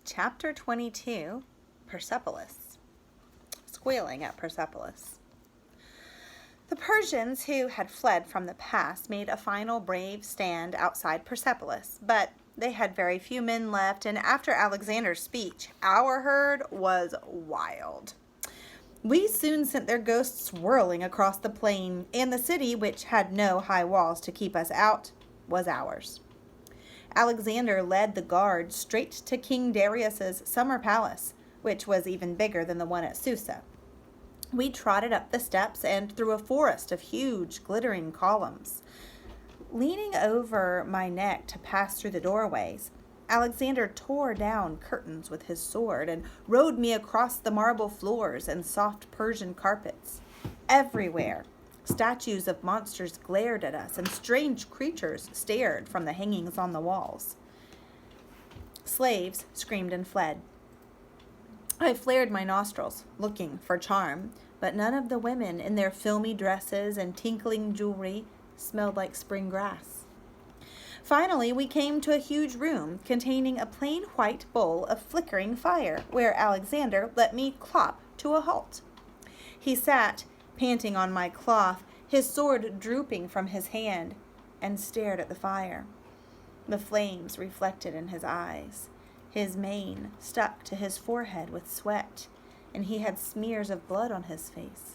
Chapter 22, Persepolis. Squealing at Persepolis. The Persians who had fled from the pass made a final brave stand outside Persepolis, but they had very few men left, and after Alexander's speech, our herd was wild. We soon sent their ghosts whirling across the plain, and the city, which had no high walls to keep us out, was ours. Alexander led the guard straight to King Darius's summer palace, which was even bigger than the one at Susa. We trotted up the steps and through a forest of huge, glittering columns. Leaning over my neck to pass through the doorways, Alexander tore down curtains with his sword and rode me across the marble floors and soft Persian carpets. Everywhere, statues of monsters glared at us, and strange creatures stared from the hangings on the walls. Slaves screamed and fled. I flared my nostrils, looking for charm, but none of the women in their filmy dresses and tinkling jewelry smelled like spring grass. Finally, we came to a huge room containing a plain white bowl of flickering fire, where Alexander let me clop to a halt. He sat, panting on my cloth, his sword drooping from his hand, and stared at the fire. The flames reflected in his eyes. His mane stuck to his forehead with sweat, and he had smears of blood on his face.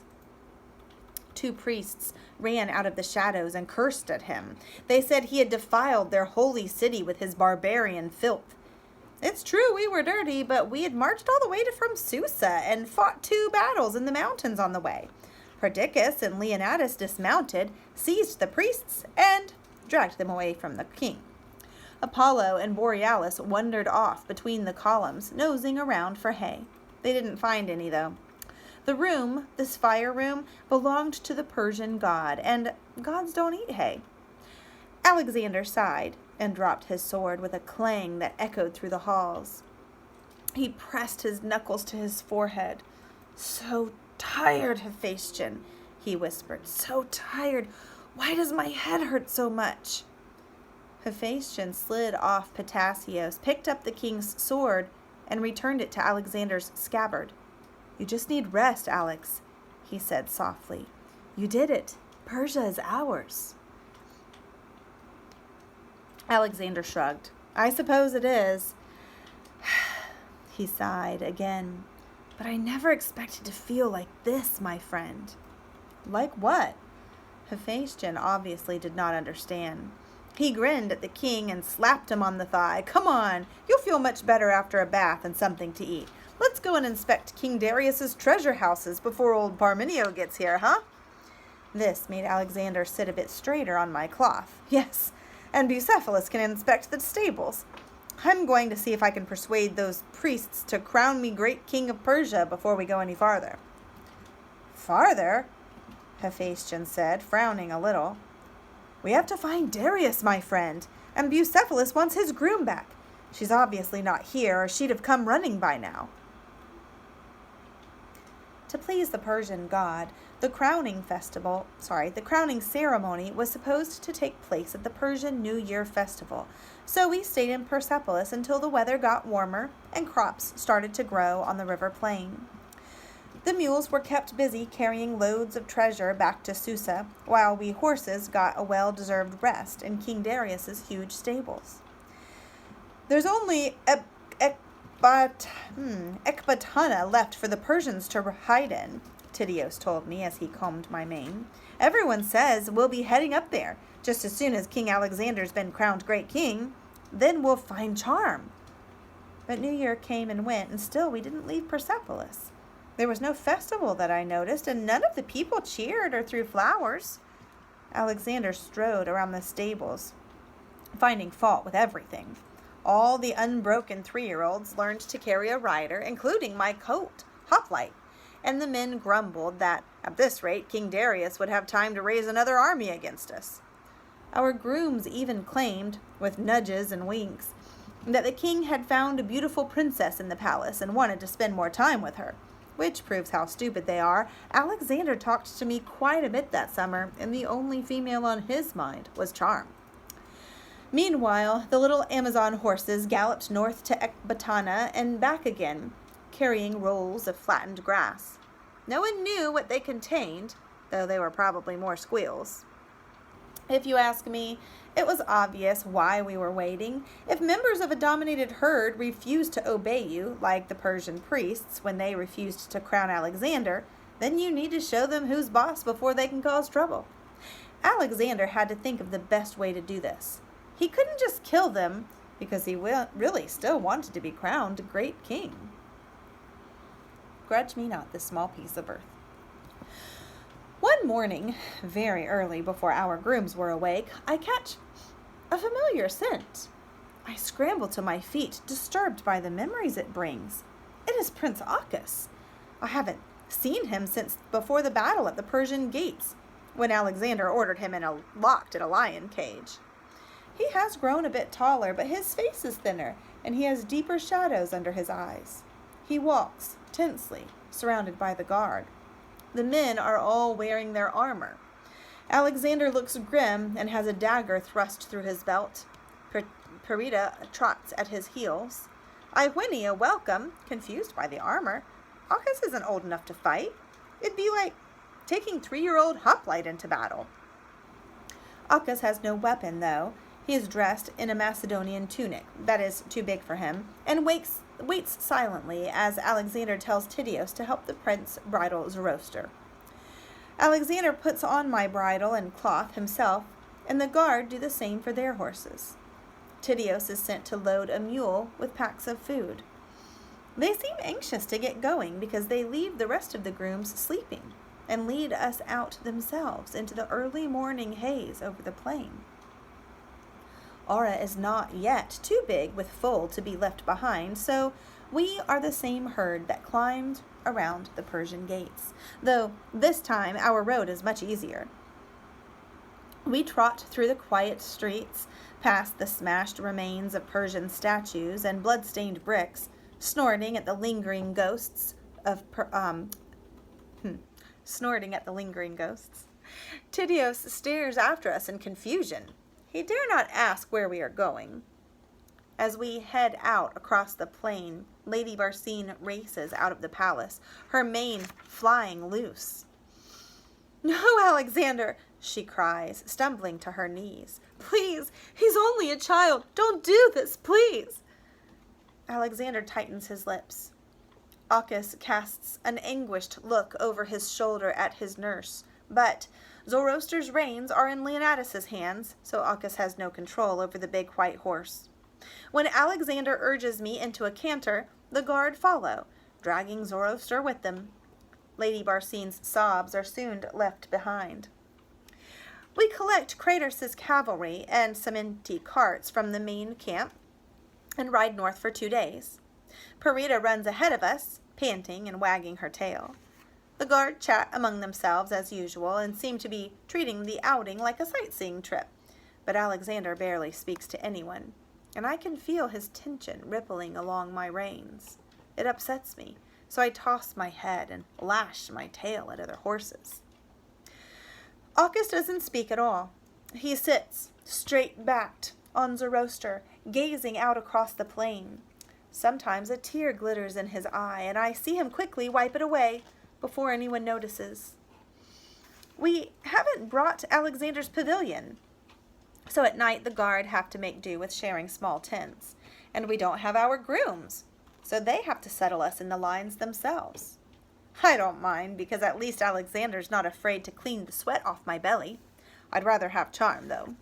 Two priests ran out of the shadows and cursed at him. They said he had defiled their holy city with his barbarian filth. It's true we were dirty, but we had marched all the way from Susa and fought 2 battles in the mountains on the way. Perdiccas and Leonidas dismounted, seized the priests, and dragged them away from the king. Apollo and Borealis wandered off between the columns, nosing around for hay. They didn't find any, though. The room, this fire room, belonged to the Persian god, and gods don't eat hay. Alexander sighed and dropped his sword with a clang that echoed through the halls. He pressed his knuckles to his forehead. "So tired, Hephaestion," he whispered. "So tired. Why does my head hurt so much?" Hephaestion slid off Patassios, picked up the king's sword, and returned it to Alexander's scabbard. "You just need rest, Alex," he said softly. "You did it. Persia is ours." Alexander shrugged. "I suppose it is." He sighed again. "But I never expected to feel like this, my friend." "Like what?" Hephaestion obviously did not understand. He grinned at the king and slapped him on the thigh. "Come on, you'll feel much better after a bath and something to eat. Let's go and inspect King Darius's treasure houses before old Parmenio gets here, huh?" This made Alexander sit a bit straighter on my cloth. "Yes, and Bucephalus can inspect the stables. I'm going to see if I can persuade those priests to crown me great king of Persia before we go any farther." "Farther?" Hephaestion said, frowning a little. "We have to find Darius, my friend, and Bucephalus wants his groom back. She's obviously not here, or she'd have come running by now." To please the Persian god, the crowning ceremony was supposed to take place at the Persian New Year festival, so we stayed in Persepolis until the weather got warmer and crops started to grow on the river plain. The mules were kept busy carrying loads of treasure back to Susa, while we horses got a well-deserved rest in King Darius's huge stables. "There's only Ecbatana left for the Persians to hide in," Tydeus told me as he combed my mane. "Everyone says we'll be heading up there just as soon as King Alexander's been crowned great king. Then we'll find charm." But New Year came and went, and still we didn't leave Persepolis. There was no festival that I noticed, and none of the people cheered or threw flowers. Alexander strode around the stables, finding fault with everything. All the unbroken 3-year-olds learned to carry a rider, including my coat, Hoplite, and the men grumbled that, at this rate, King Darius would have time to raise another army against us. Our grooms even claimed, with nudges and winks, that the king had found a beautiful princess in the palace and wanted to spend more time with her. Which proves how stupid they are. Alexander talked to me quite a bit that summer, and the only female on his mind was charm. Meanwhile, the little Amazon horses galloped north to Ecbatana and back again, carrying rolls of flattened grass. No one knew what they contained, though they were probably more squeals. If you ask me, it was obvious why we were waiting. If members of a dominated herd refused to obey you, like the Persian priests when they refused to crown Alexander, then you need to show them who's boss before they can cause trouble. Alexander had to think of the best way to do this. He couldn't just kill them because he really still wanted to be crowned great king. Grudge me not this small piece of earth. One morning, very early before our grooms were awake, I catch a familiar scent. I scramble to my feet, disturbed by the memories it brings. It is Prince Arcas. I haven't seen him since before the battle at the Persian gates, when Alexander ordered him locked in a lion cage. He has grown a bit taller, but his face is thinner, and he has deeper shadows under his eyes. He walks tensely, surrounded by the guard. The men are all wearing their armor. Alexander looks grim and has a dagger thrust through his belt. Perida trots at his heels. I whinny a welcome, confused by the armor. Arcas isn't old enough to fight. It'd be like taking 3-year-old hoplite into battle. Arcas has no weapon, though. He is dressed in a Macedonian tunic, that is too big for him, and waits silently as Alexander tells Tydeus to help the prince bridle Zoroaster. Alexander puts on my bridle and cloth himself, and the guard do the same for their horses. Tydeus is sent to load a mule with packs of food. They seem anxious to get going because they leave the rest of the grooms sleeping and lead us out themselves into the early morning haze over the plain. Aura is not yet too big with foal to be left behind, so we are the same herd that climbed around the Persian gates, though this time our road is much easier. We trot through the quiet streets, past the smashed remains of Persian statues and blood-stained bricks, snorting at the lingering ghosts. Tydeus stares after us in confusion. He dare not ask where we are going. As we head out across the plain, Lady Barsine races out of the palace, her mane flying loose. "No, Alexander," she cries, stumbling to her knees. "Please, he's only a child. Don't do this, please." Alexander tightens his lips. Arcas casts an anguished look over his shoulder at his nurse, but Zoroaster's reins are in Leonidas's hands, so Arcas has no control over the big white horse. When Alexander urges me into a canter, the guard follow, dragging Zoroaster with them. Lady Barsine's sobs are soon left behind. We collect Kratos' cavalry and some empty carts from the main camp and ride north for 2 days. Perida runs ahead of us, panting and wagging her tail. The guard chat among themselves as usual and seem to be treating the outing like a sightseeing trip, but Alexander barely speaks to anyone, and I can feel his tension rippling along my reins. It upsets me, so I toss my head and lash my tail at other horses. Arcas doesn't speak at all. He sits, straight-backed, on Zoroaster, gazing out across the plain. Sometimes a tear glitters in his eye, and I see him quickly wipe it away before anyone notices. We haven't brought Alexander's pavilion, so at night the guard have to make do with sharing small tents, and we don't have our grooms, so they have to settle us in the lines themselves. I don't mind, because at least Alexander's not afraid to clean the sweat off my belly. I'd rather have charm, though.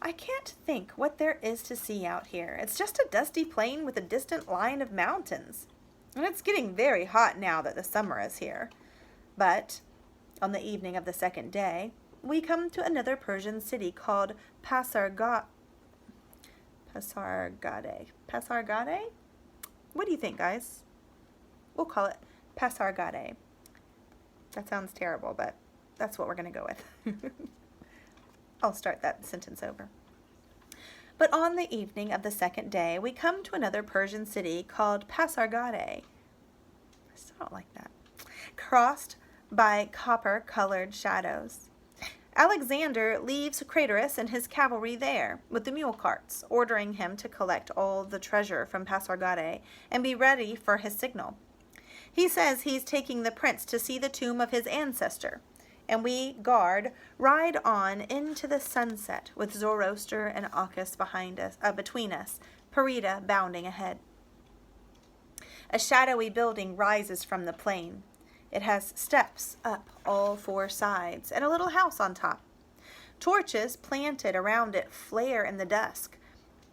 I can't think what there is to see out here. It's just a dusty plain with a distant line of mountains. And it's getting very hot now that the summer is here. But on the evening of the second day, we come to another Persian city called Pasargadae. Pasargadae? What do you think, guys? We'll call it Pasargadae. That sounds terrible, but that's what we're going to go with. I'll start that sentence over. But on the evening of the second day, we come to another Persian city called Pasargadae. I still don't like that. Crossed by copper-colored shadows. Alexander leaves Craterus and his cavalry there with the mule carts, ordering him to collect all the treasure from Pasargadae and be ready for his signal. He says he's taking the prince to see the tomb of his ancestor, and we, guard, ride on into the sunset with Zoroaster and Acchus between us, Parida bounding ahead. A shadowy building rises from the plain. It has steps up all four sides and a little house on top. Torches planted around it flare in the dusk,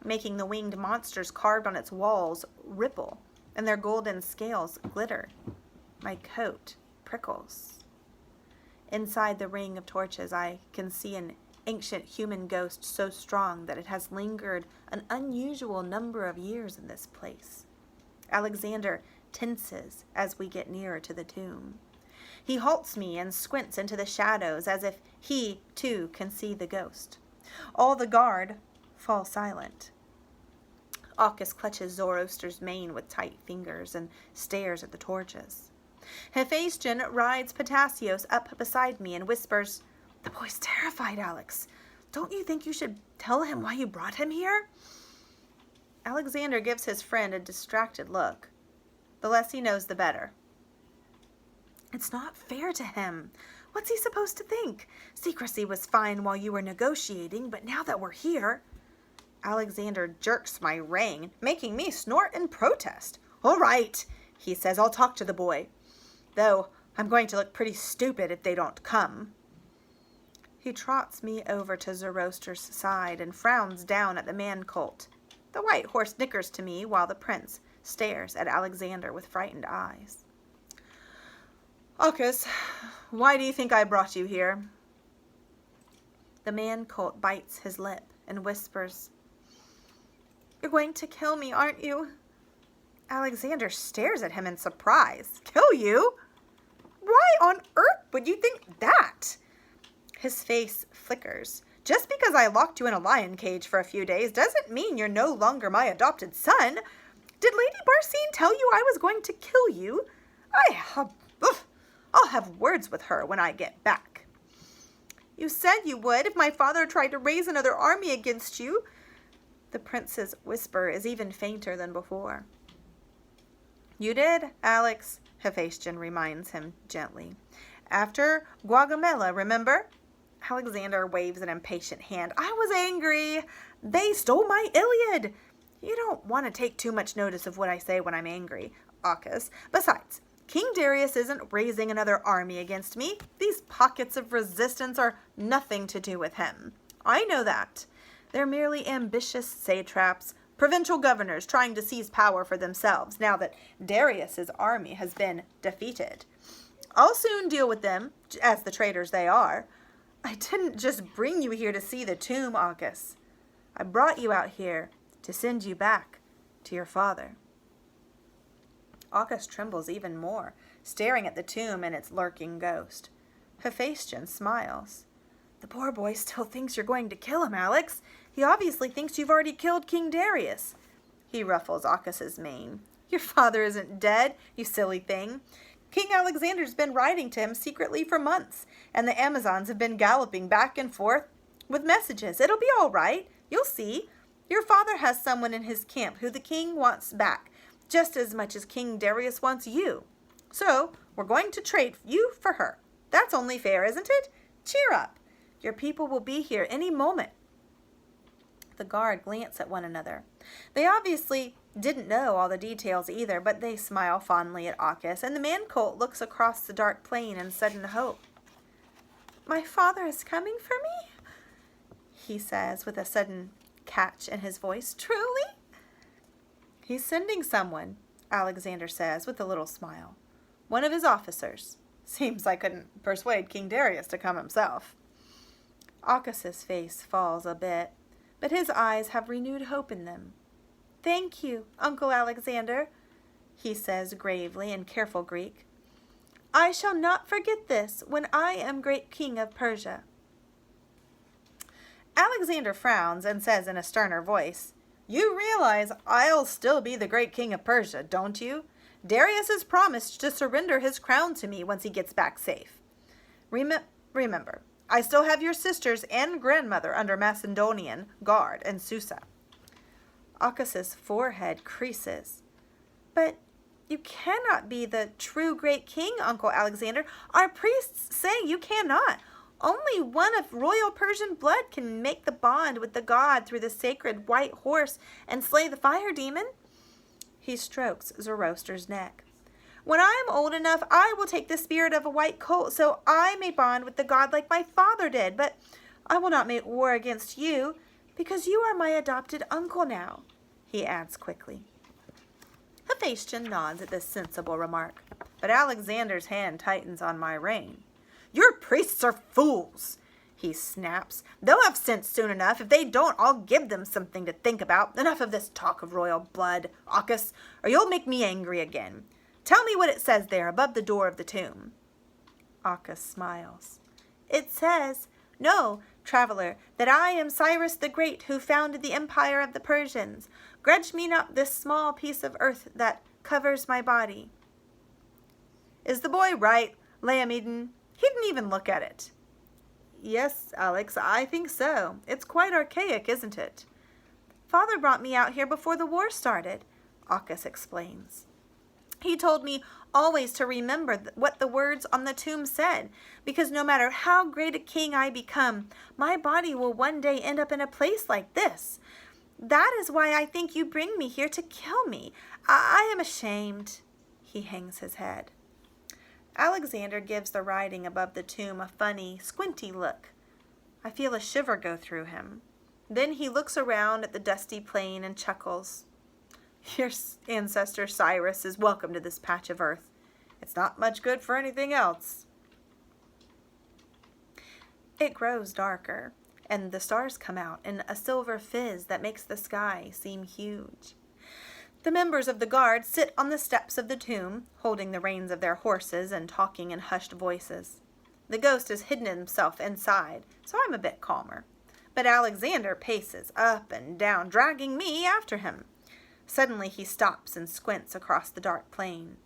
making the winged monsters carved on its walls ripple, and their golden scales glitter. My coat prickles. Inside the ring of torches, I can see an ancient human ghost so strong that it has lingered an unusual number of years in this place. Alexander tenses as we get nearer to the tomb. He halts me and squints into the shadows as if he, too, can see the ghost. All the guard fall silent. Acchus clutches Zoroaster's mane with tight fingers and stares at the torches. Hephaestion rides Patassios up beside me and whispers, "The boy's terrified, Alex. Don't you think you should tell him why you brought him here?" Alexander gives his friend a distracted look. The less he knows, the better. It's not fair to him. What's he supposed to think? Secrecy was fine while you were negotiating, but now that we're here... Alexander jerks my rein, making me snort in protest. "All right," he says, "I'll talk to the boy. Though I'm going to look pretty stupid if they don't come." He trots me over to Zoroaster's side and frowns down at the man-colt. The white horse nickers to me while the prince stares at Alexander with frightened eyes. "Acchus, why do you think I brought you here?" The man-colt bites his lip and whispers, "You're going to kill me, aren't you?" Alexander stares at him in surprise. "Kill you? Why on earth would you think that?" His face flickers. "Just because I locked you in a lion cage for a few days doesn't mean you're no longer my adopted son. Did Lady Barsine tell you I was going to kill you? I'll have words with her when I get back." "You said you would if my father tried to raise another army against you." The prince's whisper is even fainter than before. "You did, Alex," Hephaestion reminds him gently. "After Gaugamela, remember?" Alexander waves an impatient hand. "I was angry. They stole my Iliad." "You don't want to take too much notice of what I say when I'm angry, Acchus. Besides, King Darius isn't raising another army against me. These pockets of resistance are nothing to do with him. I know that. They're merely ambitious satraps, provincial governors trying to seize power for themselves now that Darius's army has been defeated. I'll soon deal with them, as the traitors they are. I didn't just bring you here to see the tomb, Acchus. I brought you out here to send you back to your father." Acchus trembles even more, staring at the tomb and its lurking ghost. Hephaestion smiles. "The poor boy still thinks you're going to kill him, Alex. He obviously thinks you've already killed King Darius." He ruffles Acchus's mane. "Your father isn't dead, you silly thing. King Alexander's been writing to him secretly for months, and the Amazons have been galloping back and forth with messages. It'll be all right. You'll see. Your father has someone in his camp who the king wants back, just as much as King Darius wants you. So we're going to trade you for her. That's only fair, isn't it? Cheer up. Your people will be here any moment." The guard glance at one another. They obviously didn't know all the details either, but they smile fondly at Acchus, and the man-colt looks across the dark plain in sudden hope. "My father is coming for me?" he says with a sudden catch in his voice. "Truly?" "He's sending someone," Alexander says with a little smile. "One of his officers. Seems I couldn't persuade King Darius to come himself." Acchus's face falls a bit, but his eyes have renewed hope in them. "Thank you, Uncle Alexander," he says gravely in careful Greek. "I shall not forget this when I am great king of Persia." Alexander frowns and says in a sterner voice, "You realize I'll still be the great king of Persia, don't you? Darius has promised to surrender his crown to me once he gets back safe. Remember, I still have your sisters and grandmother under Macedonian guard in Susa. Arcas's forehead creases. But you cannot be the true great king, Uncle Alexander. Our priests say you cannot. Only one of royal Persian blood can make the bond with the god through the sacred white horse and slay the fire demon. He strokes Zoroaster's neck. When I am old enough, I will take the spirit of a white colt so I may bond with the god like my father did. But I will not make war against you because you are my adopted uncle now, he adds quickly. Hephaestion nods at this sensible remark, but Alexander's hand tightens on my rein. Your priests are fools, he snaps. They'll have sense soon enough. If they don't, I'll give them something to think about. Enough of this talk of royal blood, Arcas, or you'll make me angry again. Tell me what it says there above the door of the tomb. Arcas smiles. It says, Know, traveler, that I am Cyrus the Great who founded the empire of the Persians. Grudge me not this small piece of earth that covers my body. Is the boy right, Laomedon? He didn't even look at it. Yes, Alex, I think so. It's quite archaic, isn't it? Father brought me out here before the war started, Arcas explains. He told me always to remember what the words on the tomb said, because no matter how great a king I become, my body will one day end up in a place like this. That is why I think you bring me here to kill me. I am ashamed. He hangs his head. Alexander gives the writing above the tomb a funny, squinty look. I feel a shiver go through him. Then he looks around at the dusty plain and chuckles. Your ancestor Cyrus is welcome to this patch of earth. It's not much good for anything else. It grows darker, and the stars come out in a silver fizz that makes the sky seem huge. The members of the guard sit on the steps of the tomb, holding the reins of their horses and talking in hushed voices. The ghost has hidden himself inside, so I'm a bit calmer. But Alexander paces up and down, dragging me after him. Suddenly he stops and squints across the dark plain.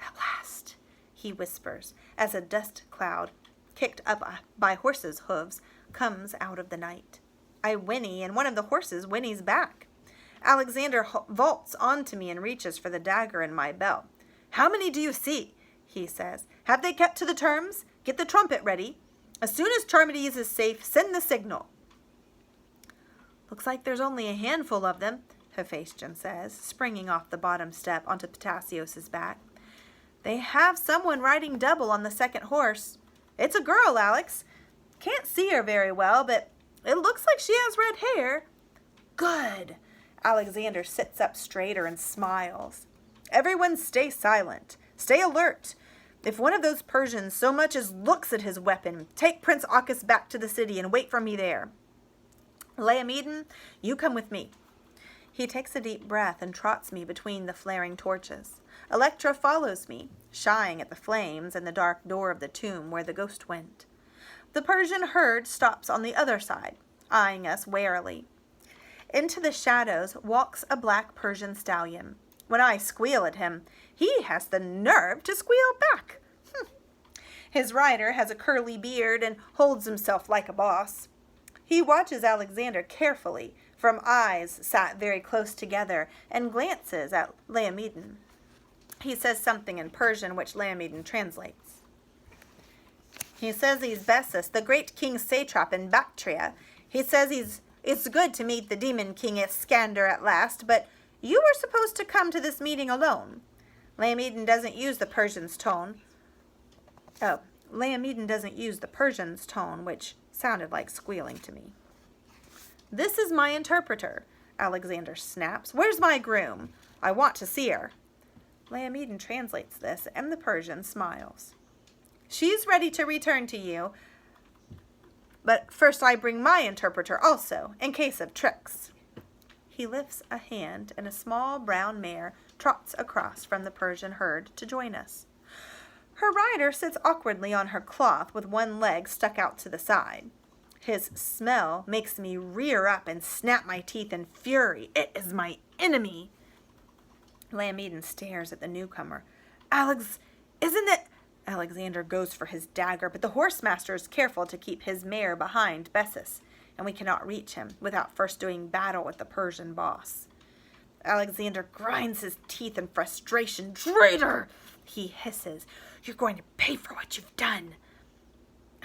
At last, he whispers, as a dust cloud, kicked up by horses' hooves, comes out of the night. I whinny, and one of the horses whinnies back. Alexander vaults onto me and reaches for the dagger in my belt. How many do you see? He says. Have they kept to the terms? Get the trumpet ready. As soon as Charmides is safe, send the signal. Looks like there's only a handful of them, Hephaestion says, springing off the bottom step onto Ptasios' back. They have someone riding double on the second horse. It's a girl, Alex. Can't see her very well, but it looks like she has red hair. Good. Alexander sits up straighter and smiles. Everyone stay silent. Stay alert. If one of those Persians so much as looks at his weapon, take Prince Arcas back to the city and wait for me there. Laomedon, you come with me. He takes a deep breath and trots me between the flaring torches. Electra follows me, shying at the flames and the dark door of the tomb where the ghost went. The Persian herd stops on the other side, eyeing us warily. Into the shadows walks a black Persian stallion. When I squeal at him, he has the nerve to squeal back. His rider has a curly beard and holds himself like a boss. He watches Alexander carefully, from eyes sat very close together, and glances at Laomedon. He says something in Persian, which Laomedon translates. He says he's Bessus, the great king satrap in Bactria. He says it's good to meet the demon king Iskander at last, but you were supposed to come to this meeting alone. Laomedon doesn't use the Persian's tone. Laomedon doesn't use the Persian's tone, which sounded like squealing to me. This is my interpreter, Alexander snaps. Where's my groom? I want to see her. Laomedon translates this, and the Persian smiles. She's ready to return to you, but first I bring my interpreter also, in case of tricks. He lifts a hand, and a small brown mare trots across from the Persian herd to join us. Her rider sits awkwardly on her cloth with one leg stuck out to the side. His smell makes me rear up and snap my teeth in fury. It is my enemy. Laomedon stares at the newcomer. Alex, isn't it Alexander goes for his dagger, but the horsemaster is careful to keep his mare behind Bessus, and we cannot reach him without first doing battle with the Persian boss. Alexander grinds his teeth in frustration. "Traitor!" he hisses. "You're going to pay for what you've done."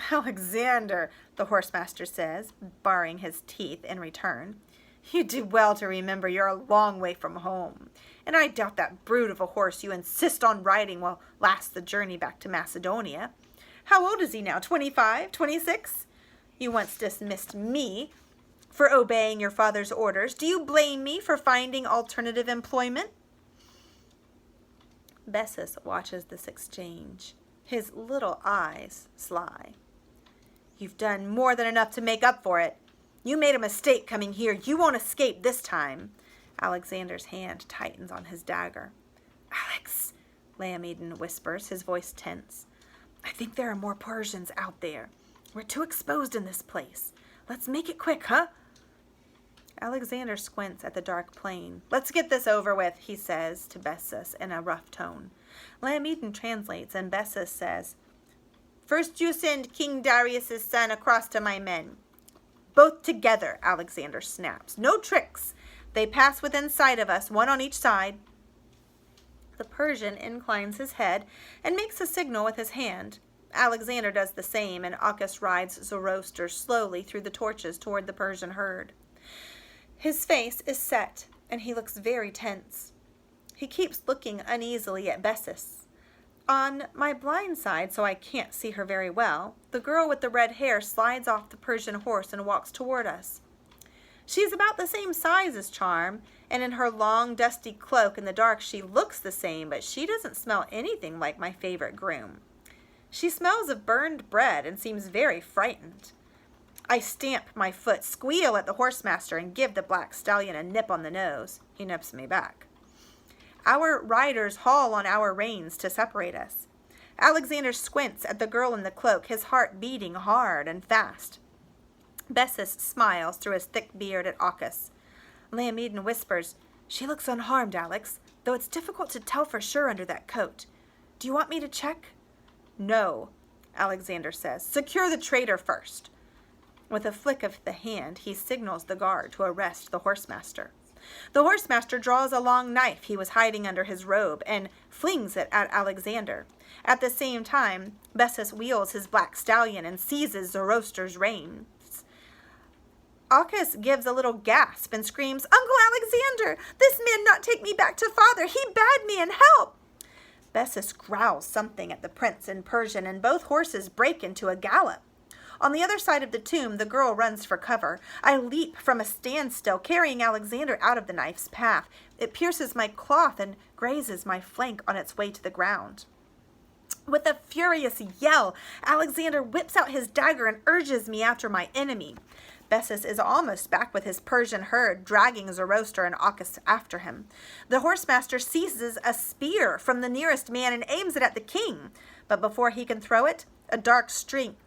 "Alexander," the horsemaster says, baring his teeth in return, "you do well to remember you're a long way from home, and I doubt that brute of a horse you insist on riding will last the journey back to Macedonia. How old is he now, 25, 26? You once dismissed me for obeying your father's orders. Do you blame me for finding alternative employment?" Bessus watches this exchange, his little eyes sly. "You've done more than enough to make up for it. You made a mistake coming here. You won't escape this time." Alexander's hand tightens on his dagger. "Alex," Laomedon whispers, his voice tense, "I think there are more Persians out there. We're too exposed in this place. Let's make it quick, huh?" Alexander squints at the dark plain. "Let's get this over with," he says to Bessus in a rough tone. Laomedon translates, and Bessus says, "First you send King Darius's son across to my men." "Both together," Alexander snaps. "No tricks. They pass within sight of us, one on each side." The Persian inclines his head and makes a signal with his hand. Alexander does the same, and Acchus rides Zoroaster slowly through the torches toward the Persian herd. His face is set, and he looks very tense. He keeps looking uneasily at Bessus. On my blind side, so I can't see her very well, the girl with the red hair slides off the Persian horse and walks toward us. She's about the same size as Charm, and in her long, dusty cloak in the dark she looks the same, but she doesn't smell anything like my favorite groom. She smells of burned bread and seems very frightened. I stamp my foot, squeal at the horsemaster, and give the black stallion a nip on the nose. He nips me back. Our riders haul on our reins to separate us. Alexander squints at the girl in the cloak, his heart beating hard and fast. Bessus smiles through his thick beard at Acchus. Laomedon whispers, "She looks unharmed, Alex, though it's difficult to tell for sure under that coat. Do you want me to check?" "No," Alexander says. "Secure the traitor first." With a flick of the hand, he signals the guard to arrest the horsemaster. The horsemaster draws a long knife he was hiding under his robe and flings it at Alexander. At the same time, Bessus wheels his black stallion and seizes Zoroaster's reins. Acchus gives a little gasp and screams, "Uncle Alexander, this man not take me back to father. He bade me in help." Bessus growls something at the prince in Persian, and both horses break into a gallop. On the other side of the tomb, the girl runs for cover. I leap from a standstill, carrying Alexander out of the knife's path. It pierces my cloth and grazes my flank on its way to the ground. With a furious yell, Alexander whips out his dagger and urges me after my enemy. Bessus is almost back with his Persian herd, dragging Zoroaster and Acchus after him. The horsemaster seizes a spear from the nearest man and aims it at the king. But before he can throw it, a dark streak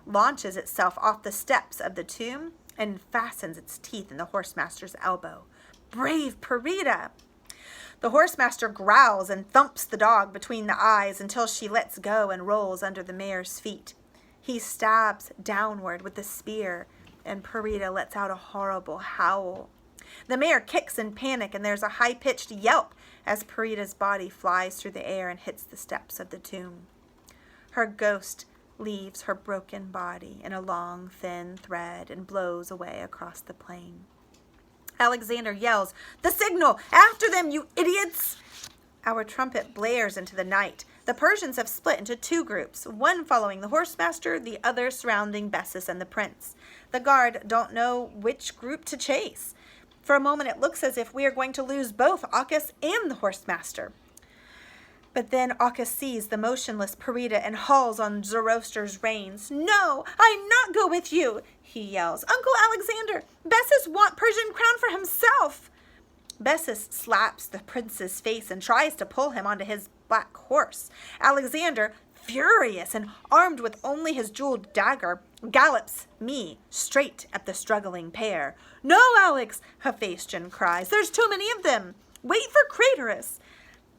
launches itself off the steps of the tomb and fastens its teeth in the horsemaster's elbow. "Brave Perida!" The horsemaster growls and thumps the dog between the eyes until she lets go and rolls under the mare's feet. He stabs downward with the spear, and Perida lets out a horrible howl. The mare kicks in panic, and there's a high-pitched yelp as Perida's body flies through the air and hits the steps of the tomb. Her ghost leaves her broken body in a long, thin thread and blows away across the plain. Alexander yells, "The signal! After them, you idiots!" Our trumpet blares into the night. The Persians have split into two groups, one following the horsemaster, the other surrounding Bessus and the prince. The guard don't know which group to chase. For a moment it looks as if we are going to lose both Acchus and the horsemaster. But then Acchus sees the motionless Perida and hauls on Zoroaster's reins. "No, I not go with you," he yells. "Uncle Alexander, Bessus want Persian crown for himself." Bessus slaps the prince's face and tries to pull him onto his black horse. Alexander, furious and armed with only his jeweled dagger, gallops me straight at the struggling pair. "No, Alex," Hephaestion cries. "There's too many of them. Wait for Craterus."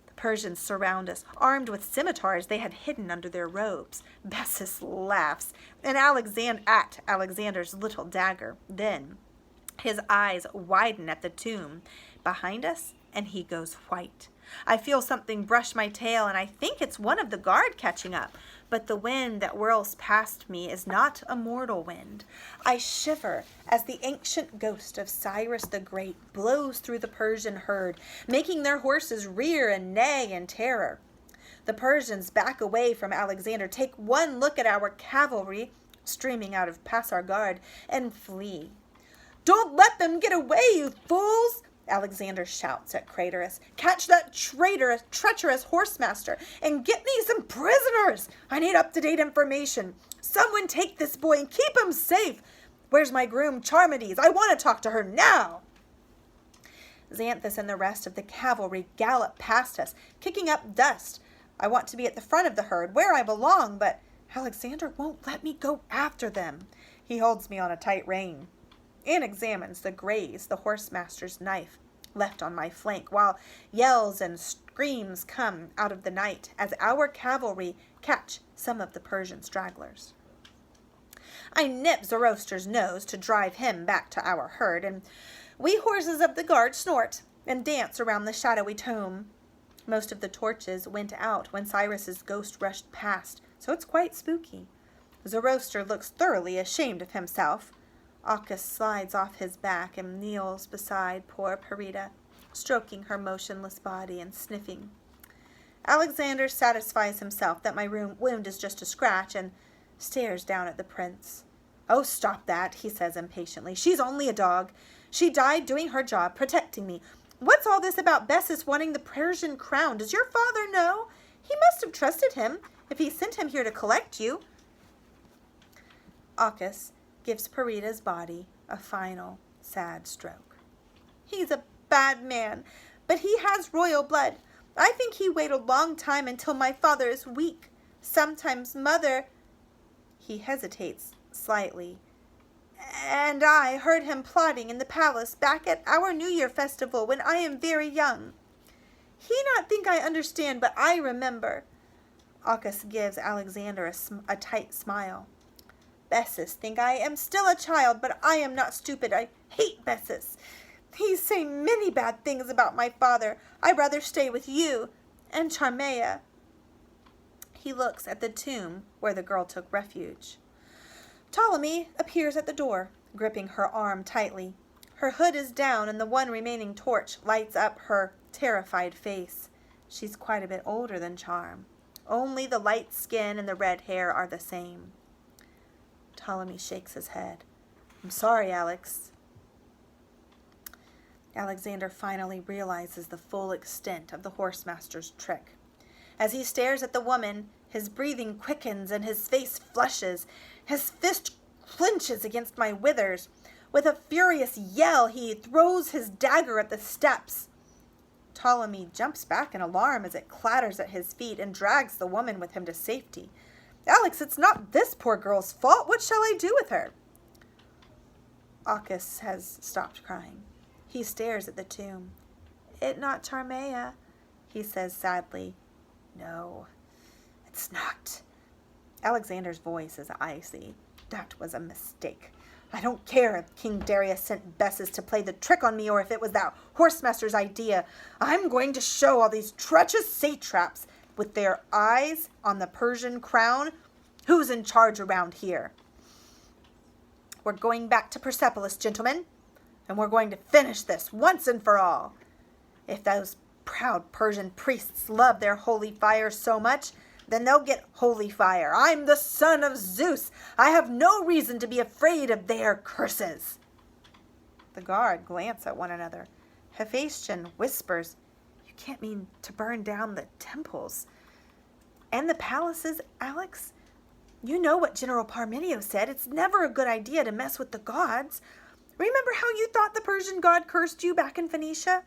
The Persians surround us, armed with scimitars they had hidden under their robes. Bessus laughs, and at Alexander's little dagger. Then his eyes widen at the tomb behind us, and he goes white. I feel something brush my tail, and I think it's one of the guard catching up. But the wind that whirls past me is not a mortal wind. I shiver as the ancient ghost of Cyrus the Great blows through the Persian herd, making their horses rear and neigh in terror. The Persians back away from Alexander, take one look at our cavalry streaming out of past our guard, and flee. "Don't let them get away, you fools!" Alexander shouts at Craterus. "Catch that treacherous horsemaster, and get me some prisoners! I need up-to-date information. Someone take this boy and keep him safe. Where's my groom, Charmides? I want to talk to her now!" Xanthus and the rest of the cavalry gallop past us, kicking up dust. I want to be at the front of the herd, where I belong, but Alexander won't let me go after them. He holds me on a tight rein and examines the graze the horsemaster's knife left on my flank, while yells and screams come out of the night as our cavalry catch some of the Persian stragglers. I nip Zoroaster's nose to drive him back to our herd, and we horses of the guard snort and dance around the shadowy tomb. Most of the torches went out when Cyrus's ghost rushed past, so it's quite spooky. Zoroaster looks thoroughly ashamed of himself. Acchus slides off his back and kneels beside poor Parida, stroking her motionless body and sniffing. Alexander satisfies himself that my wound is just a scratch and stares down at the prince. "Oh, stop that," he says impatiently. "She's only a dog. She died doing her job, protecting me. What's all this about Bessus wanting the Persian crown? Does your father know? He must have trusted him if he sent him here to collect you." Acchus gives Parida's body a final, sad stroke. "He's a bad man, but he has royal blood. I think he waited a long time until my father is weak. Sometimes mother—" He hesitates slightly. "And I heard him plotting in the palace back at our New Year festival when I am very young. He not think I understand, but I remember." Acchus gives Alexander a tight smile. "Bessus think I am still a child, but I am not stupid. I hate Bessus. He say many bad things about my father. I'd rather stay with you and Charmea." He looks at the tomb where the girl took refuge. Ptolemy appears at the door, gripping her arm tightly. Her hood is down, and the one remaining torch lights up her terrified face. She's quite a bit older than Charm. Only the light skin and the red hair are the same. Ptolemy shakes his head. "I'm sorry, Alex." Alexander finally realizes the full extent of the horsemaster's trick. As he stares at the woman, his breathing quickens and his face flushes. His fist clenches against my withers. With a furious yell, he throws his dagger at the steps. Ptolemy jumps back in alarm as it clatters at his feet and drags the woman with him to safety. "Alex, it's not this poor girl's fault. What shall I do with her?" Acchus has stopped crying. He stares at the tomb. "It not Charmea," he says sadly. "No, it's not." Alexander's voice is icy. "That was a mistake. I don't care if King Darius sent Bessus to play the trick on me or if it was that horsemaster's idea. I'm going to show all these treacherous satraps with their eyes on the Persian crown who's in charge around here. We're going back to Persepolis, gentlemen, and we're going to finish this once and for all. If those proud Persian priests love their holy fire so much, then they'll get holy fire. I'm the son of Zeus. I have no reason to be afraid of their curses." The guard glance at one another. Hephaestion whispers, "You can't mean to burn down the temples and the palaces, Alex? You know what General Parmenio said. It's never a good idea to mess with the gods. Remember how you thought the Persian god cursed you back in Phoenicia?"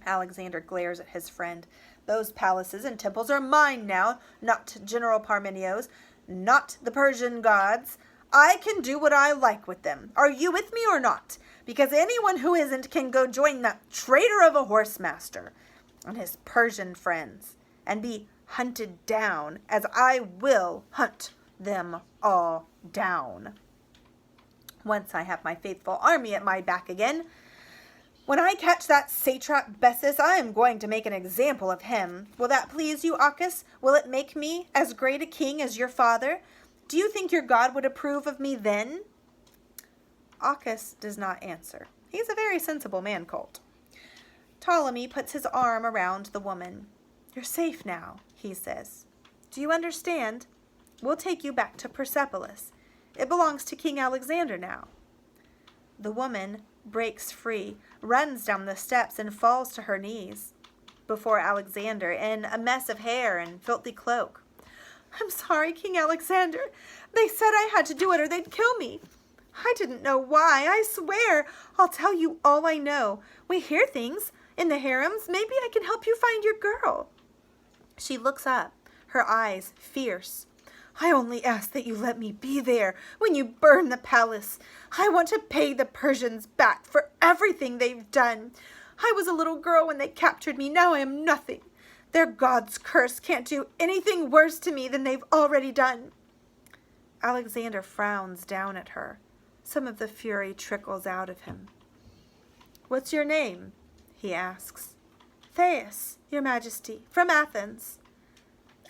Alexander glares at his friend. "Those palaces and temples are mine now, not General Parmenio's, not the Persian gods. I can do what I like with them. Are you with me or not? Because anyone who isn't can go join that traitor of a horsemaster. and his Persian friends, and be hunted down, as I will hunt them all down. Once I have my faithful army at my back again, when I catch that satrap Bessus, I am going to make an example of him. Will that please you, Acchus? Will it make me as great a king as your father? Do you think your God would approve of me then? Acchus does not answer. He's a very sensible man, Colt. Ptolemy puts his arm around the woman. You're safe now, he says. Do you understand? We'll take you back to Persepolis. It belongs to King Alexander now. The woman breaks free, runs down the steps, and falls to her knees before Alexander in a mess of hair and filthy cloak. I'm sorry, King Alexander. They said I had to do it or they'd kill me. I didn't know why. I swear I'll tell you all I know. We hear things in the harems. Maybe I can help you find your girl. She looks up, her eyes fierce. I only ask that you let me be there when you burn the palace. I want to pay the Persians back for everything they've done. I was a little girl when they captured me. Now I am nothing. Their God's curse can't do anything worse to me than they've already done. Alexander frowns down at her. Some of the fury trickles out of him. What's your name? He asks. Thais, your majesty, from Athens.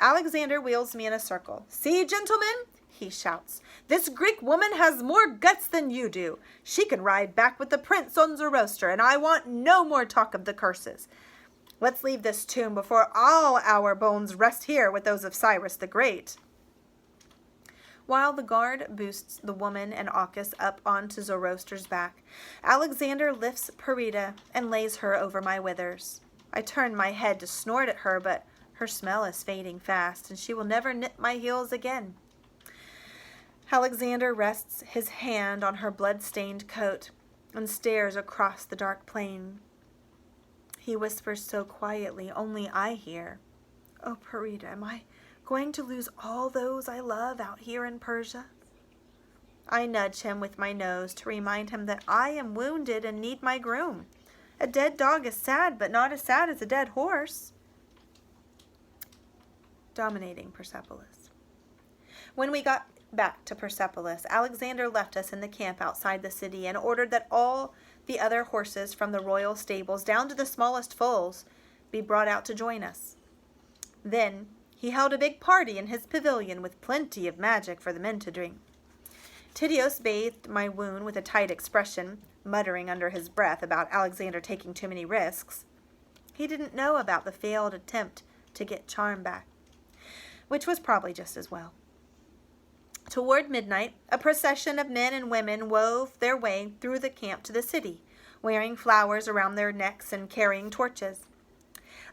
Alexander wheels me in a circle. See, gentlemen, he shouts, this Greek woman has more guts than you do. She can ride back with the prince on Zoroaster, and I want no more talk of the curses. Let's leave this tomb before all our bones rest here with those of Cyrus the Great. While the guard boosts the woman and Acchus up onto Zoroaster's back, Alexander lifts Perida and lays her over my withers. I turn my head to snort at her, but her smell is fading fast, and she will never nip my heels again. Alexander rests his hand on her blood-stained coat and stares across the dark plain. He whispers so quietly, only I hear. Oh, Perida, am I going to lose all those I love out here in Persia? I nudge him with my nose to remind him that I am wounded and need my groom. A dead dog is sad, but not as sad as a dead horse. Dominating Persepolis. When we got back to Persepolis, Alexander left us in the camp outside the city and ordered that all the other horses from the royal stables, down to the smallest foals, be brought out to join us. Then he held a big party in his pavilion with plenty of magic for the men to drink. Tydeus bathed my wound with a tight expression, muttering under his breath about Alexander taking too many risks. He didn't know about the failed attempt to get Charm back, which was probably just as well. Toward midnight, a procession of men and women wove their way through the camp to the city, wearing flowers around their necks and carrying torches.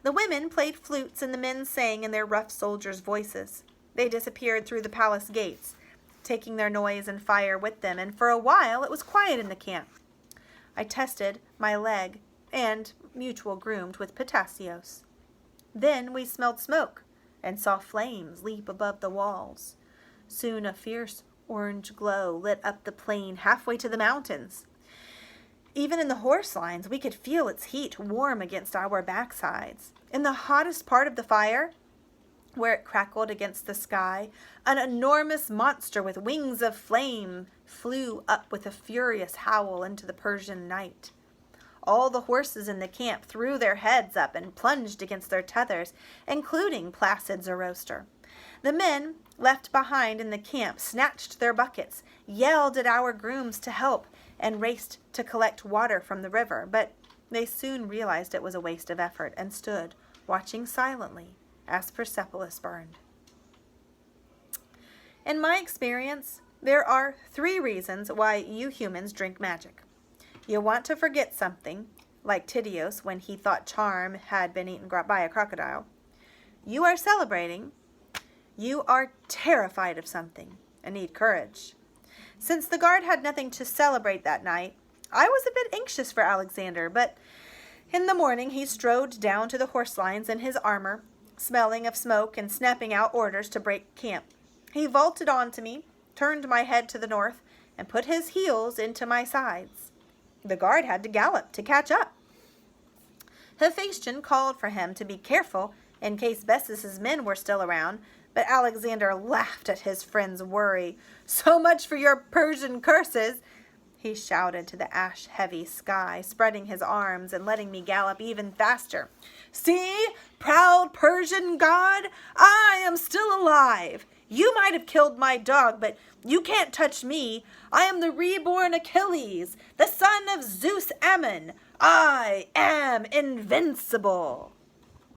The women played flutes and the men sang in their rough soldiers' voices. They disappeared through the palace gates, taking their noise and fire with them, and for a while it was quiet in the camp. I tested my leg and mutual groomed with Patassios. Then we smelled smoke and saw flames leap above the walls. Soon a fierce orange glow lit up the plain halfway to the mountains. Even in the horse lines, we could feel its heat warm against our backsides. In the hottest part of the fire, where it crackled against the sky, an enormous monster with wings of flame flew up with a furious howl into the Persian night. All the horses in the camp threw their heads up and plunged against their tethers, including placid Zoroaster. The men left behind in the camp snatched their buckets, yelled at our grooms to help, and raced to collect water from the river, but they soon realized it was a waste of effort and stood watching silently as Persepolis burned. In my experience, there are 3 reasons why you humans drink magic. You want to forget something, like Tydeus when he thought Charm had been eaten by a crocodile. You are celebrating. You are terrified of something and need courage. Since the guard had nothing to celebrate that night, I was a bit anxious for Alexander, but in the morning he strode down to the horse lines in his armor, smelling of smoke and snapping out orders to break camp. He vaulted onto me, turned my head to the north, and put his heels into my sides. The guard had to gallop to catch up. Hephaestion called for him to be careful in case Bessus's men were still around, but Alexander laughed at his friend's worry. "So much for your Persian curses," he shouted to the ash-heavy sky, spreading his arms and letting me gallop even faster. "See, proud Persian god, I am still alive. You might have killed my dog, but you can't touch me. I am the reborn Achilles, the son of Zeus Ammon. I am invincible."